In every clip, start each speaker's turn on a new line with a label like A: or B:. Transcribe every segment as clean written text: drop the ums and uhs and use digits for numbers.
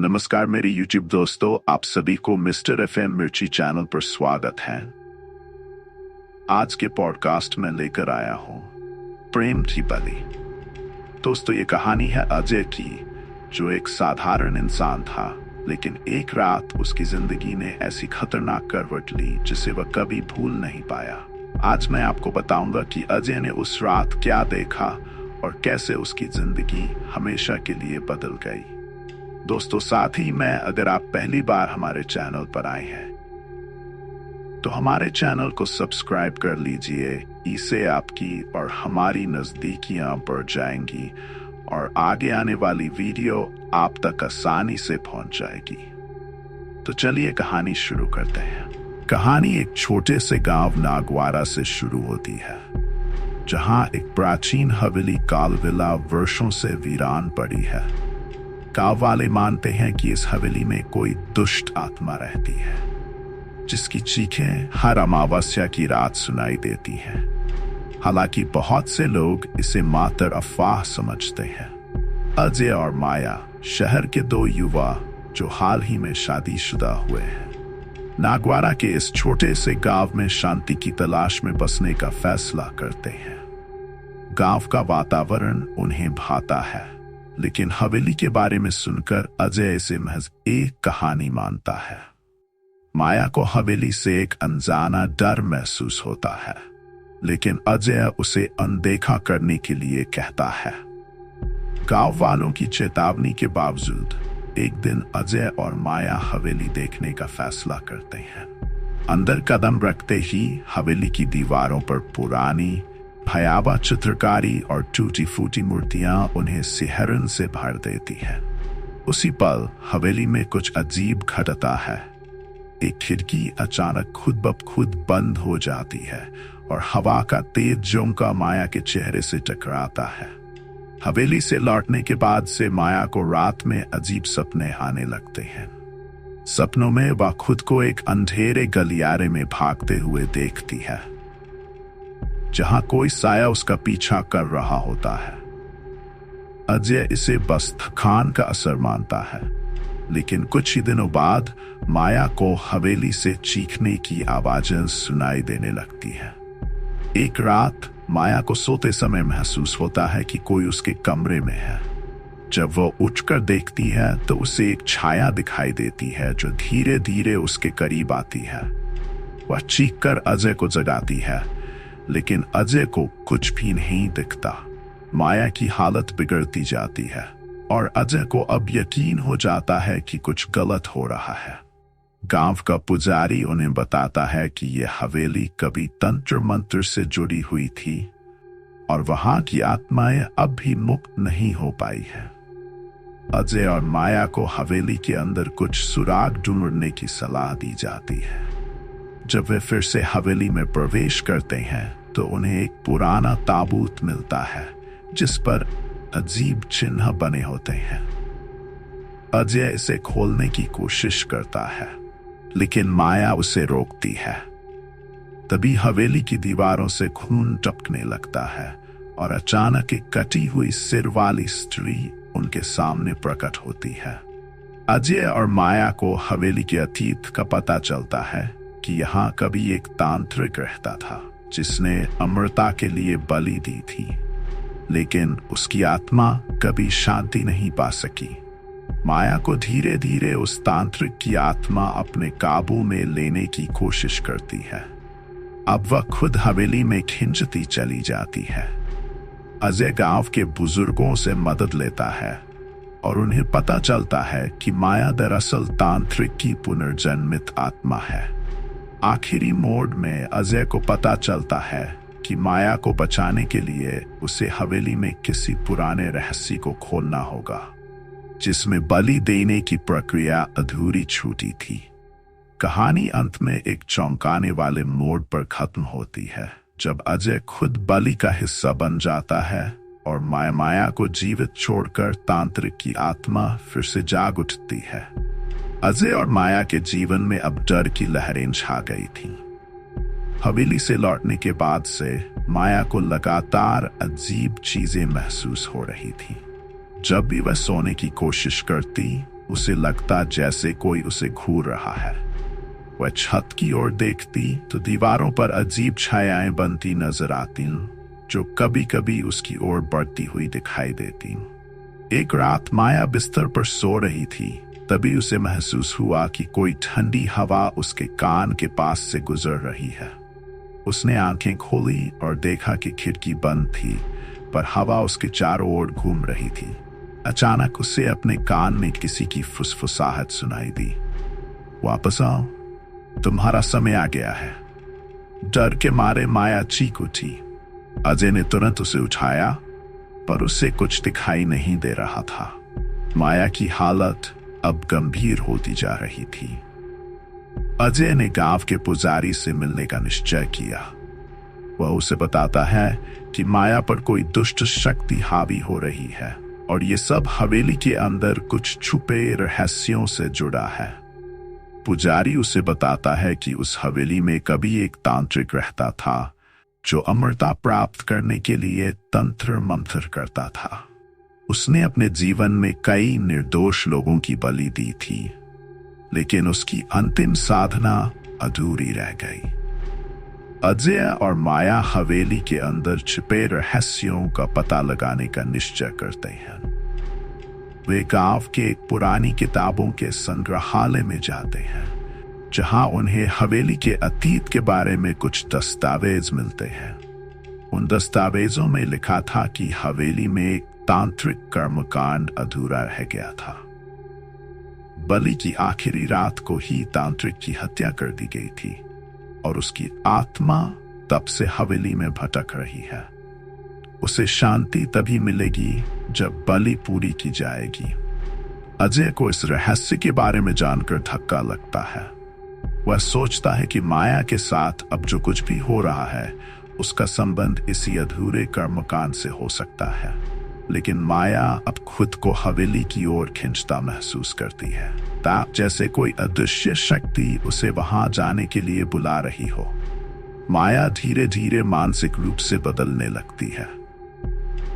A: नमस्कार मेरे YouTube दोस्तों, आप सभी को मिस्टर FM मिर्ची चैनल पर स्वागत है। आज के पॉडकास्ट में लेकर आया हूं प्रेम थी बलि। दोस्तों, ये कहानी है अजय की, जो एक साधारण इंसान था, लेकिन एक रात उसकी जिंदगी ने ऐसी खतरनाक करवट ली जिसे वह कभी भूल नहीं पाया। आज मैं आपको बताऊंगा कि अजय ने उस रात क्या देखा और कैसे उसकी जिंदगी हमेशा के लिए बदल गई। दोस्तों, साथ ही में अगर आप पहली बार हमारे चैनल पर आए हैं तो हमारे चैनल को सब्सक्राइब कर लीजिए। इससे आपकी और हमारी नजदीकियां बढ़ जाएंगी और आगे आने वाली वीडियो आप तक आसानी से पहुंच जाएगी। तो चलिए कहानी शुरू करते हैं। कहानी एक छोटे से गांव नागवारा से शुरू होती है, जहां एक प्राचीन हवेली कालविला वर्षों से वीरान पड़ी है। गांव वाले मानते हैं कि इस हवेली में कोई दुष्ट आत्मा रहती है, जिसकी चीखें हर अमावस्या की रात सुनाई देती हैं। हालांकि बहुत से लोग इसे मात्र अफवाह समझते हैं। अजय और माया शहर के दो युवा जो हाल ही में शादीशुदा हुए हैं, नागवारा के इस छोटे से गांव में शांति की तलाश में बसने का फैसला करते हैं। गांव का वातावरण उन्हें भाता है, लेकिन हवेली के बारे में सुनकर अजय इसे महज एक कहानी मानता है। माया को हवेली से एक अनजाना डर महसूस होता है, लेकिन अजय उसे अनदेखा करने के लिए कहता है। गांव वालों की चेतावनी के बावजूद एक दिन अजय और माया हवेली देखने का फैसला करते हैं। अंदर कदम रखते ही हवेली की दीवारों पर पुरानी भयावह चित्रकारी और टूटी फूटी मूर्तियां उन्हें सिहरन से भर देती है। उसी पल हवेली में कुछ अजीब घटता है। एक खिड़की अचानक खुद ब खुद बंद हो जाती है और हवा का तेज झोंका माया के चेहरे से टकराता है। हवेली से लौटने के बाद से माया को रात में अजीब सपने आने लगते हैं। सपनों में वह खुद को एक अंधेरे गलियारे में भागते हुए देखती है, जहां कोई साया उसका पीछा कर रहा होता है। अजय इसे बस थकान का असर मानता है, लेकिन कुछ ही दिनों बाद माया को हवेली से चीखने की आवाजें सुनाई देने लगती है। एक रात माया को सोते समय महसूस होता है कि कोई उसके कमरे में है। जब वो उठकर देखती है तो उसे एक छाया दिखाई देती है जो धीरे धीरे उसके करीब आती है। वह चीखकर अजय को जगाती है, लेकिन अजय को कुछ भी नहीं दिखता। माया की हालत बिगड़ती जाती है और अजय को अब यकीन हो जाता है कि कुछ गलत हो रहा है। गांव का पुजारी उन्हें बताता है कि यह हवेली कभी तंत्र मंत्र से जुड़ी हुई थी और वहां की आत्माएं अब भी मुक्त नहीं हो पाई है। अजय और माया को हवेली के अंदर कुछ सुराग ढूंढने की सलाह दी जाती है। जब वे फिर से हवेली में प्रवेश करते हैं तो उन्हें एक पुराना ताबूत मिलता है, जिस पर अजीब चिन्ह बने होते हैं। अजय इसे खोलने की कोशिश करता है, लेकिन माया उसे रोकती है। तभी हवेली की दीवारों से खून टपकने लगता है और अचानक एक कटी हुई सिर वाली स्त्री उनके सामने प्रकट होती है। अजय और माया को हवेली के अतीत का पता चलता है कि यहाँ कभी एक तांत्रिक रहता था, जिसने अमरता के लिए बलि दी थी, लेकिन उसकी आत्मा कभी शांति नहीं पा सकी। माया को धीरे धीरे उस तांत्रिक की आत्मा अपने काबू में लेने की कोशिश करती है। अब वह खुद हवेली में खिंचती चली जाती है। अजय गांव के बुजुर्गों से मदद लेता है और उन्हें पता चलता है कि माया दरअसल तांत्रिक की पुनर्जन्मित आत्मा है। आखिरी मोड़ में अजय को पता चलता है कि माया को बचाने के लिए उसे हवेली में किसी पुराने रहस्य को खोलना होगा, जिसमें बलि देने की प्रक्रिया अधूरी छूटी थी। कहानी अंत में एक चौंकाने वाले मोड़ पर खत्म होती है, जब अजय खुद बलि का हिस्सा बन जाता है और माया को जीवित छोड़कर तांत्रिक की आत्मा फिर से जाग उठती है। अजय और माया के जीवन में अब डर की लहरें छा गई थीं। हवेली से लौटने के बाद से माया को लगातार अजीब चीजें महसूस हो रही थी। जब भी वह सोने की कोशिश करती, उसे लगता जैसे कोई उसे घूर रहा है। वह छत की ओर देखती तो दीवारों पर अजीब छायाएं बनती नजर आती, जो कभी कभी उसकी ओर बढ़ती हुई दिखाई देती। एक रात माया बिस्तर पर सो रही थी, तभी उसे महसूस हुआ कि कोई ठंडी हवा उसके कान के पास से गुजर रही है। उसने आंखें खोली और देखा कि खिड़की बंद थी, पर हवा उसके चारों ओर घूम रही थी। अचानक उसे अपने कान में किसी की फुसफुसाहट सुनाई दी। वापस आओ, तुम्हारा समय आ गया है। डर के मारे माया चीख उठी। अजय ने तुरंत उसे उठाया, पर उसे कुछ दिखाई नहीं दे रहा था। माया की हालत अब गंभीर होती जा रही थी। अजय ने गांव के पुजारी से मिलने का निश्चय किया। वह उसे बताता है कि माया पर कोई दुष्ट शक्ति हावी हो रही है और ये सब हवेली के अंदर कुछ छुपे रहस्यों से जुड़ा है। पुजारी उसे बताता है कि उस हवेली में कभी एक तांत्रिक रहता था, जो अमरता प्राप्त करने के लिए तंत्र मंत्र करता था। उसने अपने जीवन में कई निर्दोष लोगों की बलि दी थी, लेकिन उसकी अंतिम साधना अधूरी रह गई। अजय और माया हवेली के अंदर छिपे रहस्यों का पता लगाने का निश्चय करते हैं। वे गांव के एक पुरानी किताबों के संग्रहालय में जाते हैं, जहां उन्हें हवेली के अतीत के बारे में कुछ दस्तावेज मिलते हैं। उन दस्तावेजों में लिखा था कि हवेली में एक तांत्रिक कर्मकांड अधूरा रह गया था। बलि की आखिरी रात को ही तांत्रिक की हत्या कर दी गई थी और उसकी आत्मा तब से हवेली में भटक रही है। उसे शांति तभी मिलेगी जब बलि पूरी की जाएगी। अजय को इस रहस्य के बारे में जानकर धक्का लगता है। वह सोचता है कि माया के साथ अब जो कुछ भी हो रहा है, उसका संबंध इसी अधूरे कर्मकांड से हो सकता है। लेकिन माया अब खुद को हवेली की ओर खींचता महसूस करती है, जैसे कोई अदृश्य शक्ति उसे वहां जाने के लिए बुला रही हो। माया धीरे धीरे मानसिक रूप से बदलने लगती है।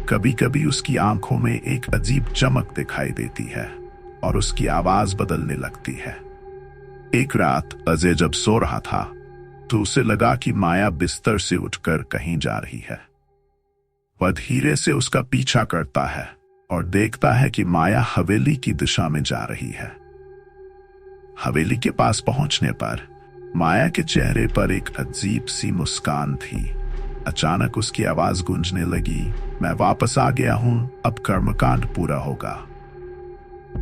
A: कभी कभी उसकी आंखों में एक अजीब चमक दिखाई देती है और उसकी आवाज बदलने लगती है। एक रात अजय जब सो रहा था, तो उसे लगा कि माया बिस्तर से उठकर कहीं जा रही है। वह धीरे से उसका पीछा करता है और देखता है कि माया हवेली की दिशा में जा रही है। हवेली के पास पहुंचने पर माया के चेहरे पर एक अजीब सी मुस्कान थी। अचानक उसकी आवाज गूंजने लगी, मैं वापस आ गया हूं, अब कर्मकांड पूरा होगा।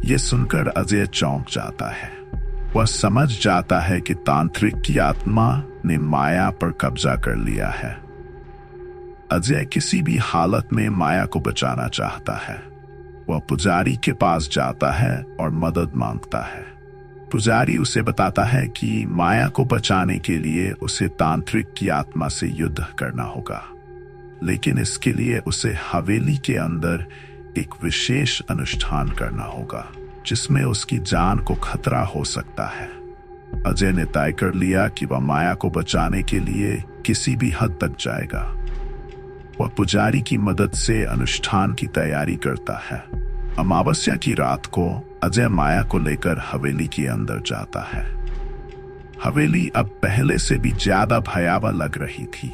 A: यह सुनकर अजय चौंक जाता है। वह समझ जाता है कि तांत्रिक की आत्मा ने माया पर कब्जा कर लिया है। अजय किसी भी हालत में माया को बचाना चाहता है। वह पुजारी के पास जाता है और मदद मांगता है। पुजारी उसे बताता है कि माया को बचाने के लिए उसे तांत्रिक की आत्मा से युद्ध करना होगा, लेकिन इसके लिए उसे हवेली के अंदर एक विशेष अनुष्ठान करना होगा, जिसमें उसकी जान को खतरा हो सकता है। अजय ने तय कर लिया कि वह माया को बचाने के लिए किसी भी हद तक जाएगा। वह पुजारी की मदद से अनुष्ठान की तैयारी करता है। अमावस्या की रात को अजय माया को लेकर हवेली के अंदर जाता है। हवेली अब पहले से भी ज्यादा भयावह लग रही थी।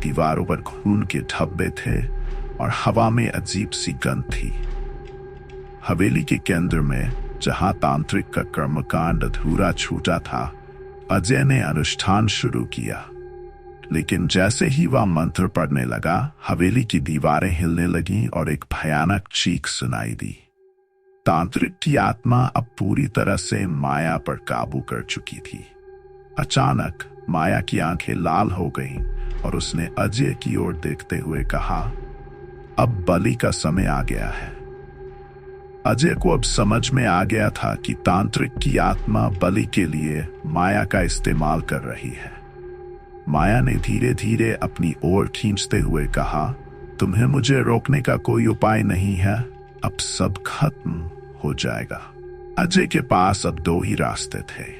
A: दीवारों पर खून के धब्बे थे और हवा में अजीब सी गंध थी। हवेली के केंद्र में, जहां तांत्रिक का कर्मकांड अधूरा छूटा था, अजय ने अनुष्ठान शुरू किया। लेकिन जैसे ही वह मंत्र पढ़ने लगा, हवेली की दीवारें हिलने लगीं और एक भयानक चीख सुनाई दी। तांत्रिक की आत्मा अब पूरी तरह से माया पर काबू कर चुकी थी। अचानक माया की आंखें लाल हो गईं और उसने अजय की ओर देखते हुए कहा, अब बलि का समय आ गया है। अजय को अब समझ में आ गया था कि तांत्रिक की आत्मा बलि के लिए माया का इस्तेमाल कर रही है। माया ने धीरे धीरे अपनी ओर खींचते हुए कहा, तुम्हें मुझे रोकने का कोई उपाय नहीं है, अब सब खत्म हो जाएगा। अजय के पास अब दो ही रास्ते थे,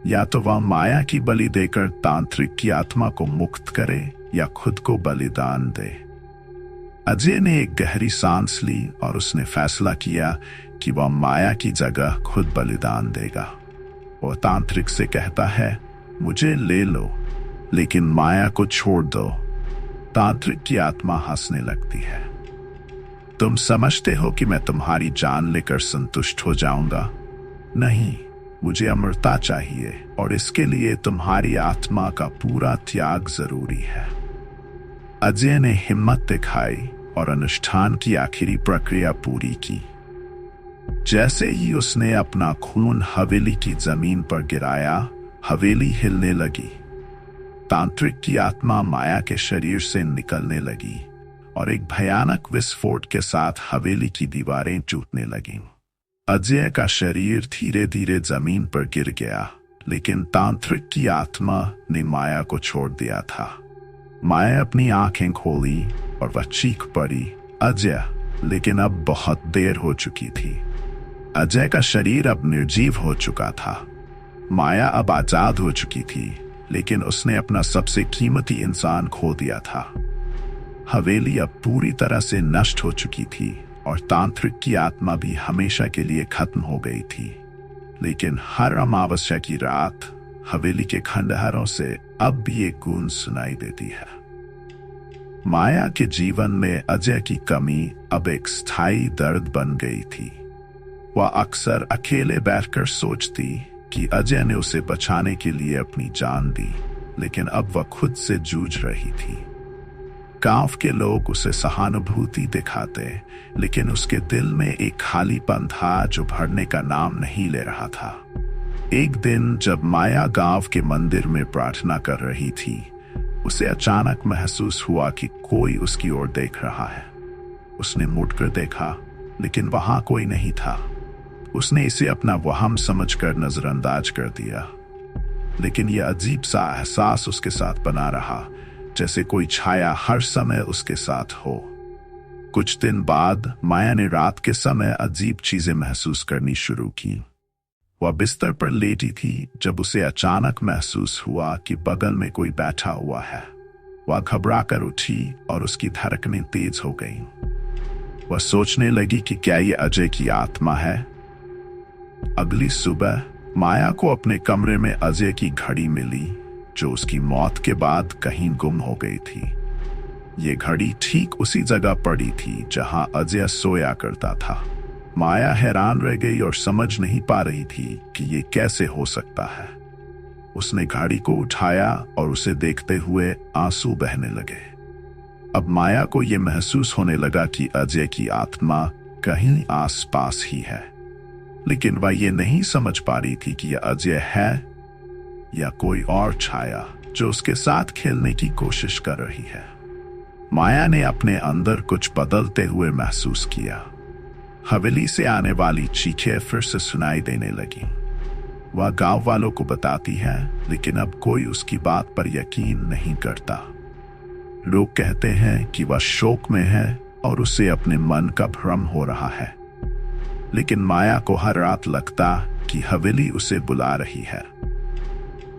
A: या तो वह माया की बलि देकर तांत्रिक की आत्मा को मुक्त करे या खुद को बलिदान दे। अजय ने एक गहरी सांस ली और उसने फैसला किया कि वह माया की जगह खुद बलिदान देगा। वो तांत्रिक से कहता है, मुझे ले लो लेकिन माया को छोड़ दो। तांत्रिक की आत्मा हंसने लगती है। तुम समझते हो कि मैं तुम्हारी जान लेकर संतुष्ट हो जाऊंगा? नहीं, मुझे अमरता चाहिए और इसके लिए तुम्हारी आत्मा का पूरा त्याग जरूरी है। अजय ने हिम्मत दिखाई और अनुष्ठान की आखिरी प्रक्रिया पूरी की। जैसे ही उसने अपना खून हवेली की जमीन पर गिराया, हवेली हिलने लगी। तांत्रिक की आत्मा माया के शरीर से निकलने लगी और एक भयानक विस्फोट के साथ हवेली की दीवारें टूटने लगीं। अजय का शरीर धीरे धीरे जमीन पर गिर गया, लेकिन तांत्रिक की आत्मा ने माया को छोड़ दिया था। माया अपनी आंखें खोली और वह चीख पड़ी, अजय, लेकिन अब बहुत देर हो चुकी थी। अजय का शरीर अब निर्जीव हो चुका था। माया अब आजाद हो चुकी थी, लेकिन उसने अपना सबसे कीमती इंसान खो दिया था। हवेली अब पूरी तरह से नष्ट हो चुकी थी और तांत्रिक की आत्मा भी हमेशा के लिए खत्म हो गई थी। लेकिन हर अमावस्या की रात हवेली के खंडहरों से अब भी एक गूंज सुनाई देती है। माया के जीवन में अजय की कमी अब एक स्थायी दर्द बन गई थी। वह अक्सर अकेले बैठकर सोचती कि अजय ने उसे बचाने के लिए अपनी जान दी, लेकिन अब वह खुद से जूझ रही थी। गांव के लोग उसे सहानुभूति दिखाते, लेकिन उसके दिल में एक खालीपन था जो भरने का नाम नहीं ले रहा था। एक दिन जब माया गांव के मंदिर में प्रार्थना कर रही थी, उसे अचानक महसूस हुआ कि कोई उसकी ओर देख रहा है। उसने मुड़कर देखा, लेकिन वहां कोई नहीं था। उसने इसे अपना वहम समझकर नजरअंदाज कर दिया, लेकिन यह अजीब सा एहसास उसके साथ बना रहा, जैसे कोई छाया हर समय उसके साथ हो। कुछ दिन बाद माया ने रात के समय अजीब चीजें महसूस करनी शुरू की। वह बिस्तर पर लेटी थी जब उसे अचानक महसूस हुआ कि बगल में कोई बैठा हुआ है। वह घबराकर उठी और उसकी धड़कनें तेज हो गईं। वह सोचने लगी कि क्या ये अजय की आत्मा है। अगली सुबह माया को अपने कमरे में अजय की घड़ी मिली, जो उसकी मौत के बाद कहीं गुम हो गई थी। ये घड़ी ठीक उसी जगह पड़ी थी जहां अजय सोया करता था। माया हैरान रह गई और समझ नहीं पा रही थी कि ये कैसे हो सकता है। उसने घड़ी को उठाया और उसे देखते हुए आंसू बहने लगे। अब माया को यह महसूस होने लगा कि अजय की आत्मा कहीं आसपास ही है, लेकिन वह ये नहीं समझ पा रही थी कि यह अजय है या कोई और छाया जो उसके साथ खेलने की कोशिश कर रही है। माया ने अपने अंदर कुछ बदलते हुए महसूस किया। हवेली से आने वाली चीखें फिर से सुनाई देने लगी। वह गांव वालों को बताती है, लेकिन अब कोई उसकी बात पर यकीन नहीं करता। लोग कहते हैं कि वह शोक में है और उसे अपने मन का भ्रम हो रहा है, लेकिन माया को हर रात लगता कि हवेली उसे बुला रही है।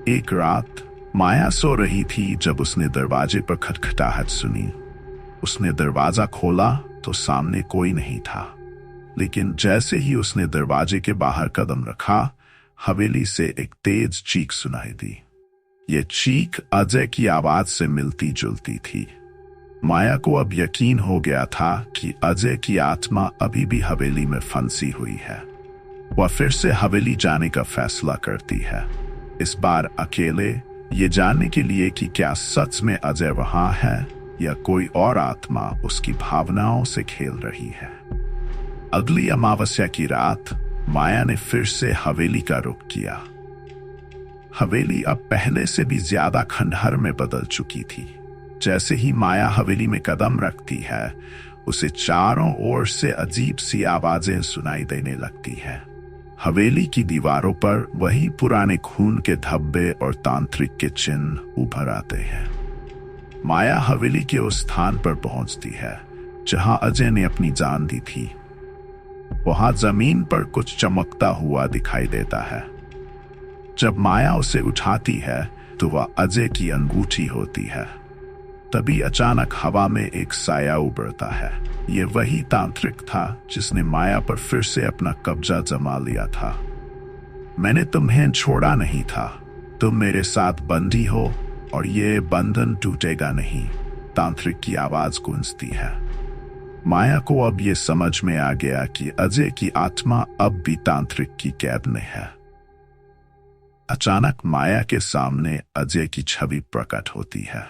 A: एक रात माया सो रही थी जब उसने दरवाजे पर खटखटाहट सुनी। उसने दरवाजा खोला तो सामने कोई नहीं था, लेकिन जैसे ही उसने दरवाजे के बाहर कदम रखा, हवेली से एक तेज चीख सुनाई दी। ये चीख अजय की आवाज से मिलती जुलती थी। माया को अब यकीन हो गया था कि अजय की आत्मा अभी भी हवेली में फंसी हुई है। वह फिर से हवेली जाने का फैसला करती है, इस बार अकेले, ये जानने के लिए कि क्या सच में अजय वहां है या कोई और आत्मा उसकी भावनाओं से खेल रही है। अगली अमावस्या की रात माया ने फिर से हवेली का रुख किया। हवेली अब पहले से भी ज्यादा खंडहर में बदल चुकी थी। जैसे ही माया हवेली में कदम रखती है, उसे चारों ओर से अजीब सी आवाजें सुनाई देने लगती है। हवेली की दीवारों पर वही पुराने खून के धब्बे और तांत्रिक के चिन्ह उभर आते हैं। माया हवेली के उस स्थान पर पहुंचती है जहां अजय ने अपनी जान दी थी। वहां जमीन पर कुछ चमकता हुआ दिखाई देता है। जब माया उसे उठाती है तो वह अजय की अंगूठी होती है। तभी अचानक हवा में एक साया उभरता है। ये वही तांत्रिक था जिसने माया पर फिर से अपना कब्जा जमा लिया था। मैंने तुम्हें छोड़ा नहीं था, तुम मेरे साथ बंधी हो और ये बंधन टूटेगा नहीं, तांत्रिक की आवाज गूंजती है। माया को अब ये समझ में आ गया कि अजय की आत्मा अब भी तांत्रिक की कैद में है। अचानक माया के सामने अजय की छवि प्रकट होती है।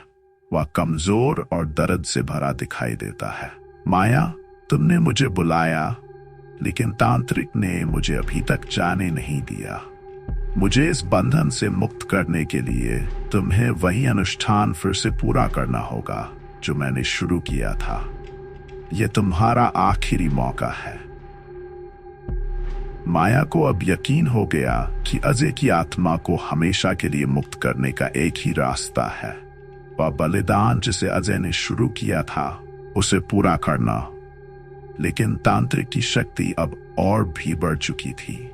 A: वह कमजोर और दर्द से भरा दिखाई देता है। माया, तुमने मुझे बुलाया, लेकिन तांत्रिक ने मुझे अभी तक जाने नहीं दिया। मुझे इस बंधन से मुक्त करने के लिए तुम्हें वही अनुष्ठान फिर से पूरा करना होगा जो मैंने शुरू किया था। यह तुम्हारा आखिरी मौका है। माया को अब यकीन हो गया कि अजय की आत्मा को हमेशा के लिए मुक्त करने का एक ही रास्ता है, वह बलिदान जिसे अजय ने शुरू किया था उसे पूरा करना। लेकिन तांत्रिक की शक्ति अब और भी बढ़ चुकी थी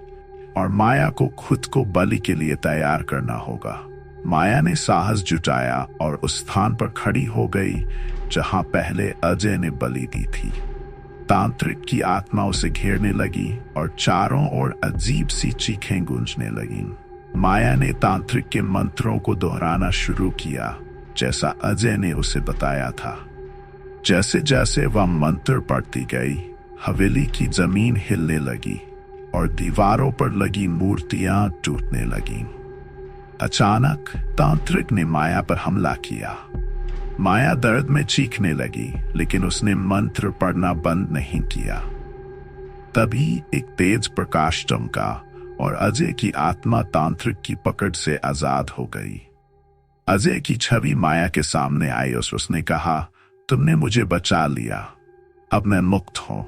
A: और माया को खुद को बलि के लिए तैयार करना होगा। माया ने साहस जुटाया और उस स्थान पर खड़ी हो गई जहां पहले अजय ने बलि दी थी। तांत्रिक की आत्मा उसे घेरने लगी और चारों ओर अजीब सी चीखें गूंजने लगीं। माया ने तांत्रिक के मंत्रों को दोहराना शुरू किया जैसा अजय ने उसे बताया था। जैसे जैसे वह मंत्र पढ़ती गई, हवेली की जमीन हिलने लगी और दीवारों पर लगी मूर्तियां टूटने लगीं। अचानक तांत्रिक ने माया पर हमला किया। माया दर्द में चीखने लगी, लेकिन उसने मंत्र पढ़ना बंद नहीं किया। तभी एक तेज प्रकाश चमका और अजय की आत्मा तांत्रिक की पकड़ से आजाद हो गई। अजय की छवि माया के सामने आई और उसने कहा, तुमने मुझे बचा लिया, अब मैं मुक्त हूं।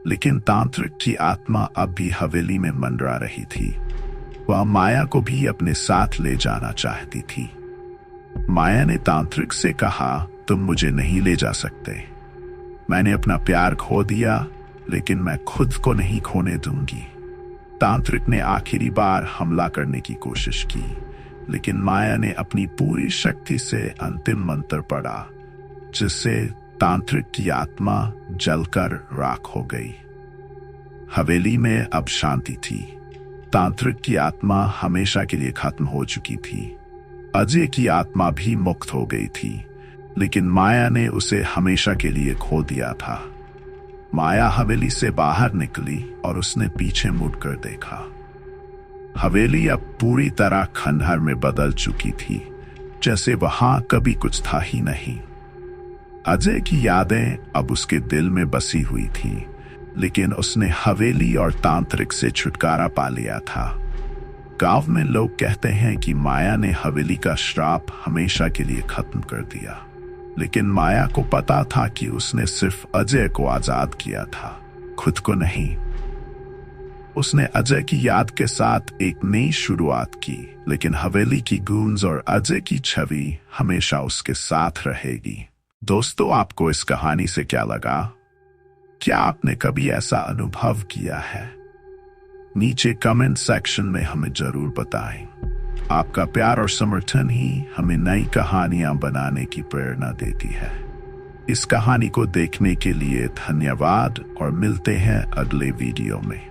A: लेकिन तांत्रिक की आत्मा अब भी हवेली में मंडरा रही थी। वह माया को भी अपने साथ ले जाना चाहती थी। माया ने तांत्रिक से कहा, तुम मुझे नहीं ले जा सकते। मैंने अपना प्यार खो दिया, लेकिन मैं खुद को नहीं खोने दूंगी। तांत्रिक ने आखिरी बार हमला करने की कोशिश की, लेकिन माया ने अपनी पूरी शक्ति से अंतिम मंत्र पढ़ा, जिससे तांत्रिक की आत्मा जलकर राख हो गई। हवेली में अब शांति थी। तांत्रिक की आत्मा हमेशा के लिए खत्म हो चुकी थी। अजय की आत्मा भी मुक्त हो गई थी, लेकिन माया ने उसे हमेशा के लिए खो दिया था। माया हवेली से बाहर निकली और उसने पीछे मुड़कर देखा। हवेली अब पूरी तरह खंडहर में बदल चुकी थी, जैसे वहां कभी कुछ था ही नहीं। अजय की यादें अब उसके दिल में बसी हुई थी, लेकिन उसने हवेली और तांत्रिक से छुटकारा पा लिया था। गांव में लोग कहते हैं कि माया ने हवेली का श्राप हमेशा के लिए खत्म कर दिया, लेकिन माया को पता था कि उसने सिर्फ अजय को आजाद किया था, खुद को नहीं। उसने अजय की याद के साथ एक नई शुरुआत की, लेकिन हवेली की गूंज और अजय की छवि हमेशा उसके साथ रहेगी। दोस्तों, आपको इस कहानी से क्या लगा? क्या आपने कभी ऐसा अनुभव किया है? नीचे कमेंट सेक्शन में हमें जरूर बताएं। आपका प्यार और समर्थन ही हमें नई कहानियां बनाने की प्रेरणा देती है। इस कहानी को देखने के लिए धन्यवाद और मिलते हैं अगले वीडियो में।